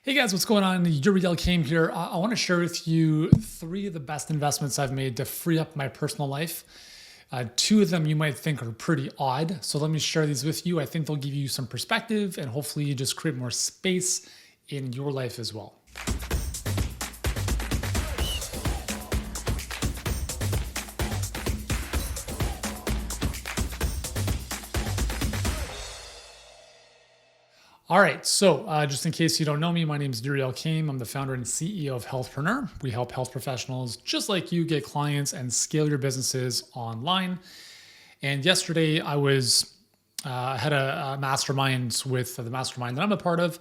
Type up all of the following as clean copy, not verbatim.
Hey guys, what's going on? Yuri Elkaim here. I want to share with you three of the best investments I've made to free up my personal life. Two of them you might think are pretty odd, so let me share these with you. I think they'll give you some perspective and hopefully just create more space in your life as well. All right, so just in case you don't know me, my name is Yuri Elkaim. I'm the founder and CEO of Healthpreneur. We help health professionals just like you get clients and scale your businesses online. And yesterday I had a mastermind with the mastermind that I'm a part of.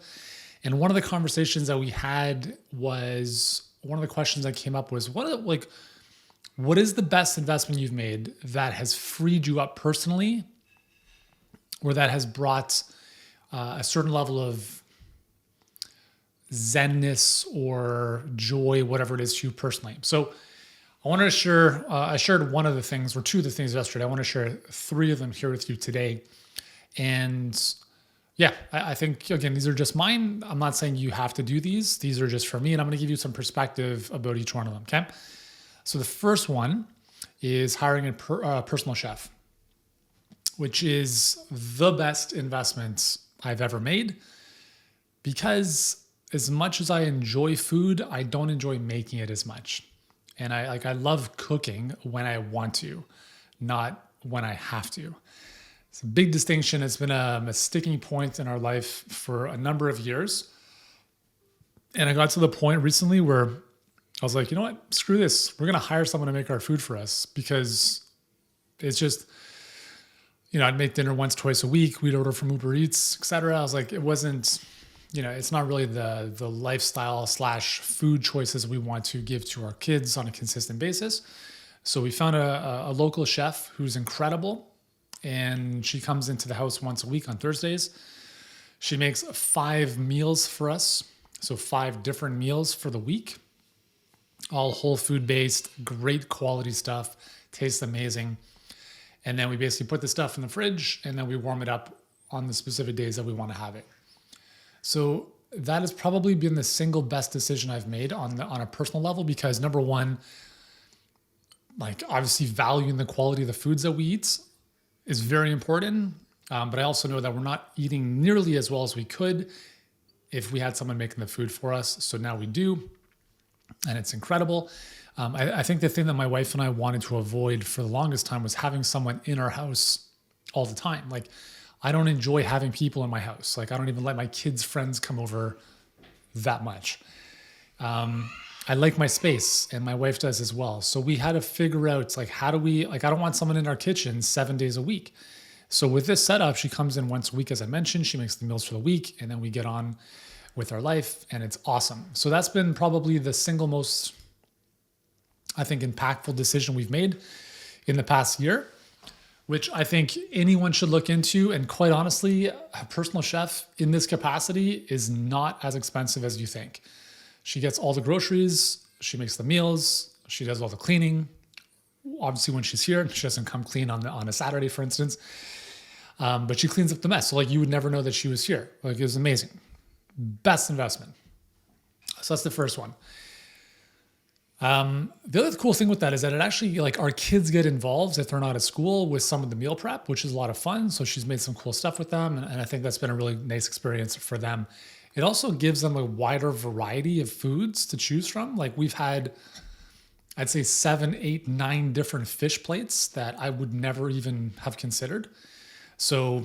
And one of the conversations that we had was one of the questions that came up was what is the best investment you've made that has freed you up personally, or that has brought a certain level of zenness or joy, whatever it is to you personally. So I wanted to share, I shared one of the things or two of the things yesterday. I want to share three of them here with you today. And yeah, I think, again, these are just mine. I'm not saying you have to do these. These are just for me, and I'm going to give you some perspective about each one of them, okay? So the first one is hiring a personal chef, which is the best investment I've ever made, because as much as I enjoy food, I don't enjoy making it as much. And I love cooking when I want to, not when I have to. It's a big distinction. It's been a sticking point in our life for a number of years. And I got to the point recently where I was like, you know what, screw this. We're going to hire someone to make our food for us, because it's just, I'd make dinner once, twice a week. We'd order from Uber Eats, etc. I was like, it wasn't, it's not really the lifestyle / food choices we want to give to our kids on a consistent basis. So we found a local chef who's incredible, and she comes into the house once a week on Thursdays. She makes 5 meals for us, so 5 different meals for the week, all whole food based, great quality stuff, tastes amazing. And then we basically put the stuff in the fridge, and then we warm it up on the specific days that we want to have it. So that has probably been the single best decision I've made on a personal level, because number one, obviously valuing the quality of the foods that we eat is very important. But I also know that we're not eating nearly as well as we could if we had someone making the food for us. So now we do, and it's incredible. I think the thing that my wife and I wanted to avoid for the longest time was having someone in our house all the time. I don't enjoy having people in my house. I don't even let my kids' friends come over that much. I like my space, and my wife does as well. So we had to figure out, how do we, I don't want someone in our kitchen 7 days a week. So with this setup, she comes in once a week, as I mentioned. She makes the meals for the week, and then we get on with our life, and it's awesome. So that's been probably the single most, I think, impactful decision we've made in the past year, which I think anyone should look into. And quite honestly, a personal chef in this capacity is not as expensive as you think. She gets all the groceries, she makes the meals, she does all the cleaning. Obviously, when she's here, she doesn't come clean on a Saturday, for instance, but she cleans up the mess. So you would never know that she was here. It was amazing. Best investment. So that's the first one. The other cool thing with that is that it actually, our kids get involved if they're not at school with some of the meal prep, which is a lot of fun. So she's made some cool stuff with them. And I think that's been a really nice experience for them. It also gives them a wider variety of foods to choose from. We've had, I'd say 7, 8, 9 different fish plates that I would never even have considered. So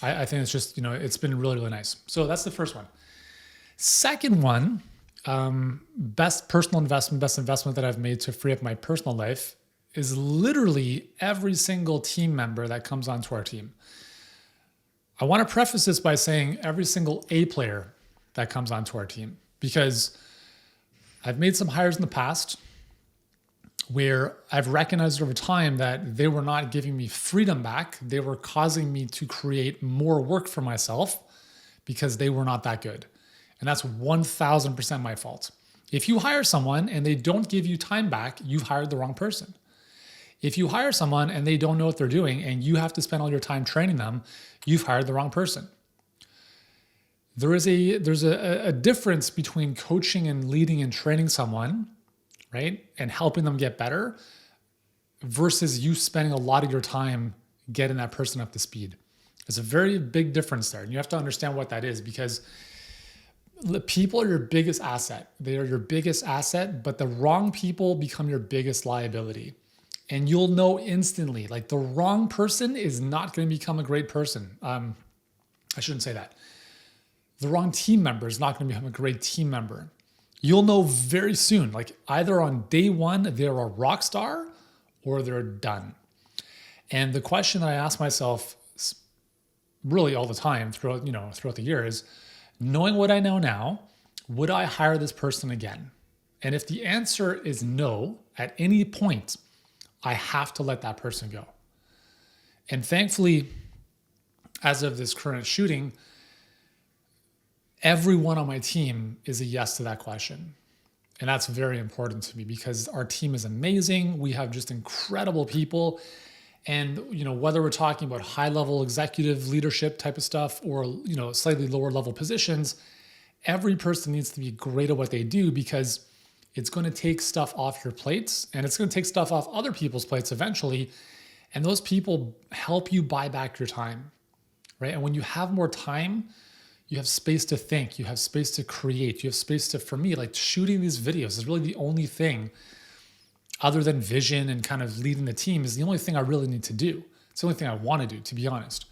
I think it's just, it's been really, really nice. So that's the first one. Second one, best investment that I've made to free up my personal life is literally every single team member that comes onto our team. I want to preface this by saying every single A player that comes onto our team, because I've made some hires in the past where I've recognized over time that they were not giving me freedom back. They were causing me to create more work for myself because they were not that good. And that's 1000% my fault. If you hire someone and they don't give you time back, you've hired the wrong person. If you hire someone and they don't know what they're doing and you have to spend all your time training them, you've hired the wrong person. there's a difference between coaching and leading and training someone, right? And helping them get better versus you spending a lot of your time getting that person up to speed. There's a very big difference there. And you have to understand what that is, because the people are your biggest asset. They are your biggest asset, but the wrong people become your biggest liability. And you'll know instantly, like the wrong person is not going to become a great person. I shouldn't say that. The wrong team member is not going to become a great team member. You'll know very soon, like either on day one, they're a rock star or they're done. And the question that I ask myself really all the time throughout the year is, knowing what I know now, would I hire this person again? And if the answer is no, at any point, I have to let that person go. And thankfully, as of this current shooting, everyone on my team is a yes to that question. And that's very important to me because our team is amazing. We have just incredible people. And, whether we're talking about high level executive leadership type of stuff or, slightly lower level positions, every person needs to be great at what they do, because it's going to take stuff off your plates and it's going to take stuff off other people's plates eventually. And those people help you buy back your time, right? And when you have more time, you have space to think, you have space to create, you have space to, for me, like shooting these videos is really the only thing other than vision and kind of leading the team is the only thing I really need to do. It's the only thing I want to do, to be honest.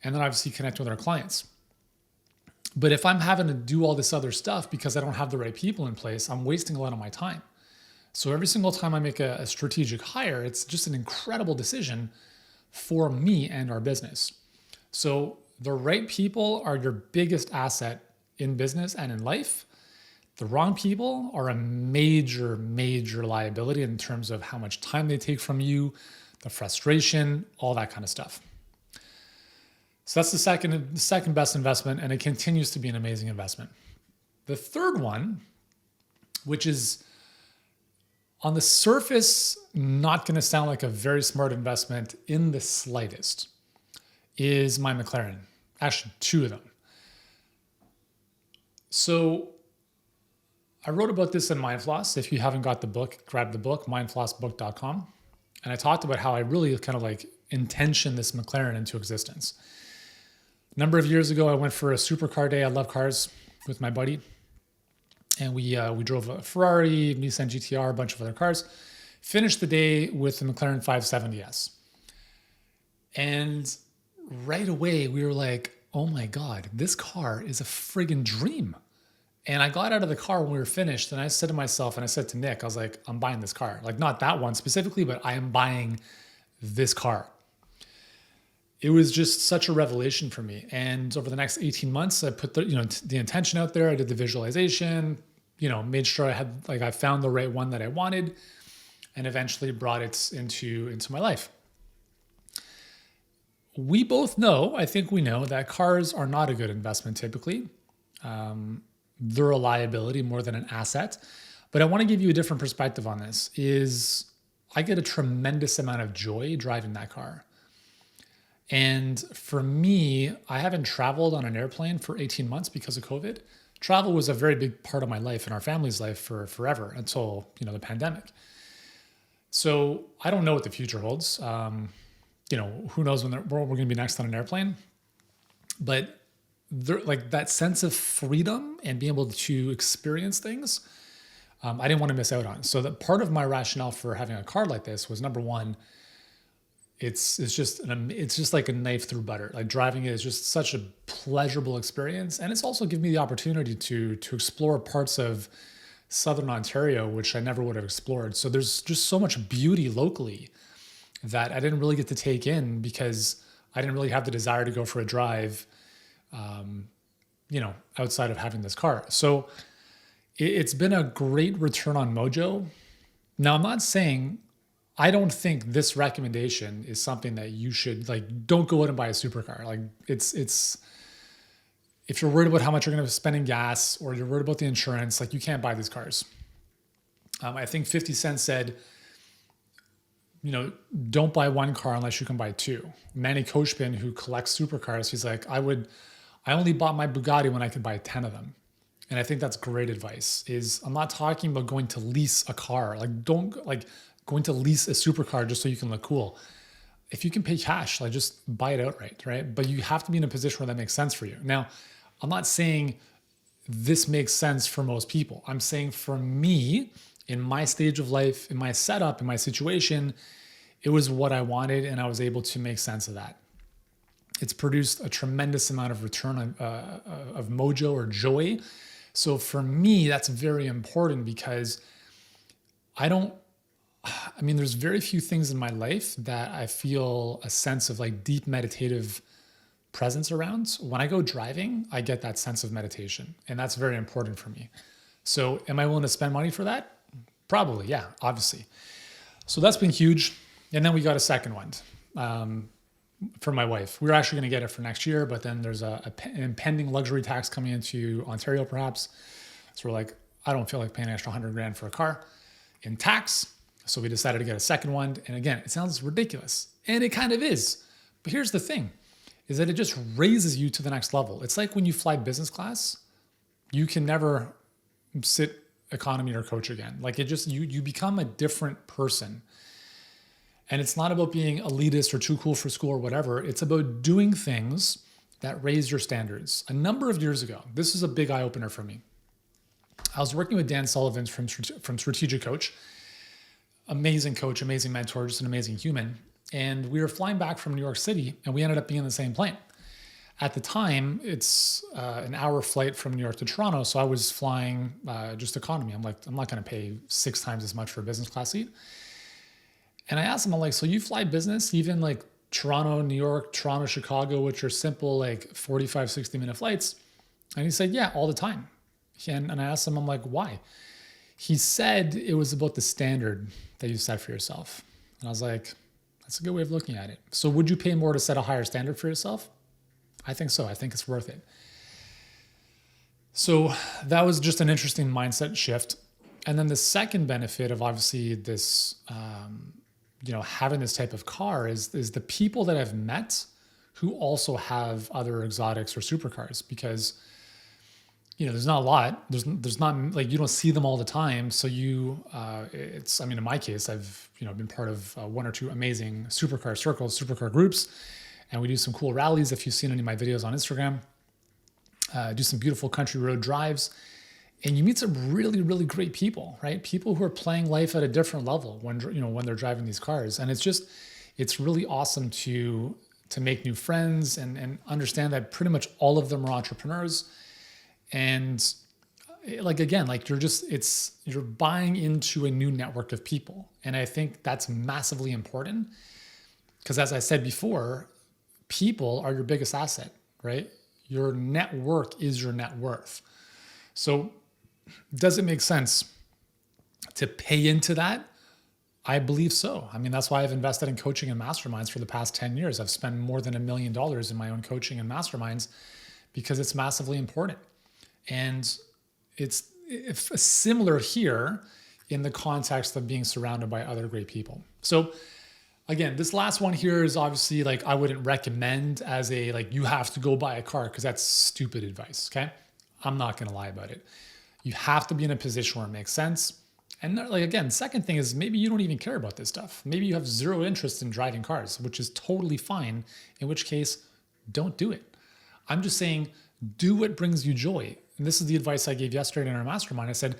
And then obviously connect with our clients. But if I'm having to do all this other stuff because I don't have the right people in place, I'm wasting a lot of my time. So every single time I make a strategic hire, it's just an incredible decision for me and our business. So the right people are your biggest asset in business and in life. The wrong people are a major, major liability in terms of how much time they take from you, the frustration, all that kind of stuff. So that's the second best investment, and it continues to be an amazing investment. The third one, which is on the surface not going to sound like a very smart investment in the slightest, is my McLaren. Actually, two of them. So I wrote about this in MindFloss. If you haven't got the book, grab the book, mindflossbook.com. And I talked about how I really kind of like intentioned this McLaren into existence. A number of years ago, I went for a supercar day. I love cars with my buddy. And we drove a Ferrari, Nissan GTR, a bunch of other cars. Finished the day with the McLaren 570S. And right away, we were like, oh my God, this car is a friggin' dream. And I got out of the car when we were finished and I said to myself, and I said to Nick, I was like, I'm buying this car. Like not that one specifically, but I am buying this car. It was just such a revelation for me. And over the next 18 months, I put the intention out there. I did the visualization, made sure I found the right one that I wanted, and eventually brought it into my life. We both know, I think we know, that cars are not a good investment typically. They're a liability more than an asset. But I want to give you a different perspective on this. I get a tremendous amount of joy driving that car. And for me, I haven't traveled on an airplane for 18 months because of COVID. Travel was a very big part of my life and our family's life for forever until, the pandemic. So I don't know what the future holds. Who knows when we're going to be next on an airplane. But like that sense of freedom and being able to experience things, I didn't want to miss out on. So that part of my rationale for having a car like this was, number one, it's just like a knife through butter. Like driving it is just such a pleasurable experience, and it's also given me the opportunity to explore parts of Southern Ontario which I never would have explored. So there's just so much beauty locally that I didn't really get to take in because I didn't really have the desire to go for a drive, outside of having this car. So it's been a great return on mojo. Now, I'm not saying, I don't think this recommendation is something that you should, don't go out and buy a supercar. It's if you're worried about how much you're going to spend in gas or you're worried about the insurance, you can't buy these cars. I think 50 Cent said, don't buy one car unless you can buy two. Manny Koshpin, who collects supercars, he's like, I only bought my Bugatti when I could buy 10 of them. And I think that's great advice. Is I'm not talking about going to lease a car. Like don't like going to lease a supercar just so you can look cool. If you can pay cash, like just buy it outright, right? But you have to be in a position where that makes sense for you. Now, I'm not saying this makes sense for most people. I'm saying for me, in my stage of life, in my setup, in my situation, it was what I wanted and I was able to make sense of that. It's produced a tremendous amount of return of mojo or joy. So for me, that's very important because there's very few things in my life that I feel a sense of like deep meditative presence around. When I go driving, I get that sense of meditation, and that's very important for me. So am I willing to spend money for that? Probably, yeah, obviously. So that's been huge. And then we got a second one for my wife. We were actually going to get it for next year, but then there's an impending luxury tax coming into Ontario, perhaps. So we're like, I don't feel like paying an extra $100,000 for a car in tax. So we decided to get a second one. And again, it sounds ridiculous, and it kind of is. But here's the thing, is that it just raises you to the next level. It's like when you fly business class, you can never sit economy or coach again. Like it just, you become a different person. And it's not about being elitist or too cool for school or whatever. It's about doing things that raise your standards. A number of years ago, this is a big eye opener for me. I was working with Dan Sullivan from Strategic Coach. Amazing coach, amazing mentor, just an amazing human. And we were flying back from New York City and we ended up being in the same plane. At the time, it's an hour flight from New York to Toronto. So I was flying just economy. I'm like, I'm not going to pay 6 times as much for a business class seat. And I asked him, I'm like, so you fly business, even like Toronto, New York, Toronto, Chicago, which are simple, like 45, 60-minute flights? And he said, yeah, all the time. And I asked him, I'm like, why? He said it was about the standard that you set for yourself. And I was like, that's a good way of looking at it. So would you pay more to set a higher standard for yourself? I think so. I think it's worth it. So that was just an interesting mindset shift. And then the second benefit of obviously this, having this type of car is the people that I've met who also have other exotics or supercars, because there's not a lot. There's not, like, you don't see them all the time. So in my case, I've, been part of 1 or 2 amazing supercar circles, supercar groups, and we do some cool rallies. If you've seen any of my videos on Instagram, do some beautiful country road drives, and you meet some really, really great people, right? People who are playing life at a different level when they're driving these cars. And it's really awesome to make new friends and understand that pretty much all of them are entrepreneurs. And you're buying into a new network of people. And I think that's massively important because, as I said before, people are your biggest asset, right? Your network is your net worth. So does it make sense to pay into that? I believe so. That's why I've invested in coaching and masterminds for the past 10 years. I've spent more than $1 million in my own coaching and masterminds because it's massively important. And it's similar here in the context of being surrounded by other great people. So again, this last one here is obviously like, I wouldn't recommend as you have to go buy a car, because that's stupid advice. Okay. I'm not going to lie about it. You have to be in a position where it makes sense. And again, second thing is maybe you don't even care about this stuff. Maybe you have zero interest in driving cars, which is totally fine. In which case, don't do it. I'm just saying, do what brings you joy. And this is the advice I gave yesterday in our mastermind. I said,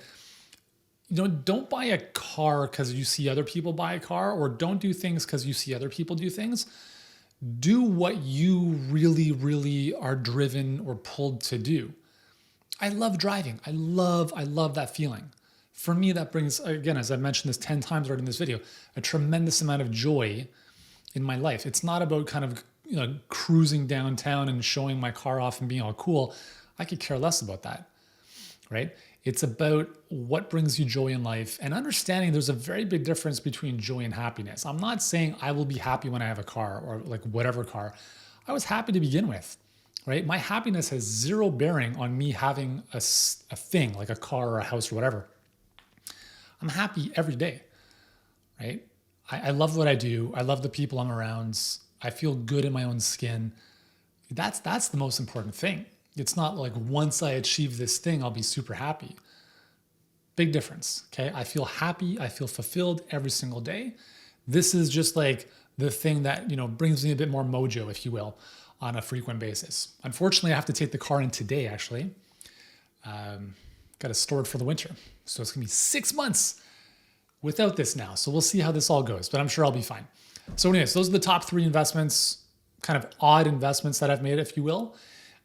don't buy a car because you see other people buy a car, or don't do things because you see other people do things. Do what you really, really are driven or pulled to do. I love driving. I love that feeling. For me, that brings, again, as I've mentioned this 10 times already in this video, a tremendous amount of joy in my life. It's not about kind of cruising downtown and showing my car off and being all cool. I could care less about that, right? It's about what brings you joy in life and understanding there's a very big difference between joy and happiness. I'm not saying I will be happy when I have a car or whatever car. I was happy to begin with, right? My happiness has zero bearing on me having a thing like a car or a house or whatever. I'm happy every day, right? I love what I do. I love the people I'm around. I feel good in my own skin. That's the most important thing. It's not like once I achieve this thing, I'll be super happy. Big difference. Okay. I feel happy. I feel fulfilled every single day. This is just like the thing that, brings me a bit more mojo, if you will, on a frequent basis. Unfortunately, I have to take the car in today, actually. Got to store it for the winter. So it's going to be 6 months without this now. So we'll see how this all goes, but I'm sure I'll be fine. So anyways, those are the top 3 investments, kind of odd investments that I've made, if you will,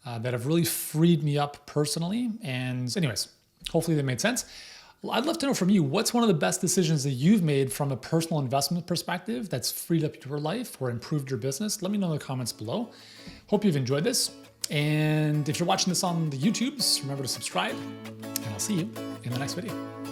that have really freed me up personally. And anyways, hopefully that made sense. Well, I'd love to know from you, what's one of the best decisions that you've made from a personal investment perspective that's freed up your life or improved your business? Let me know in the comments below. Hope you've enjoyed this. And if you're watching this on the YouTubes, remember to subscribe, and I'll see you in the next video.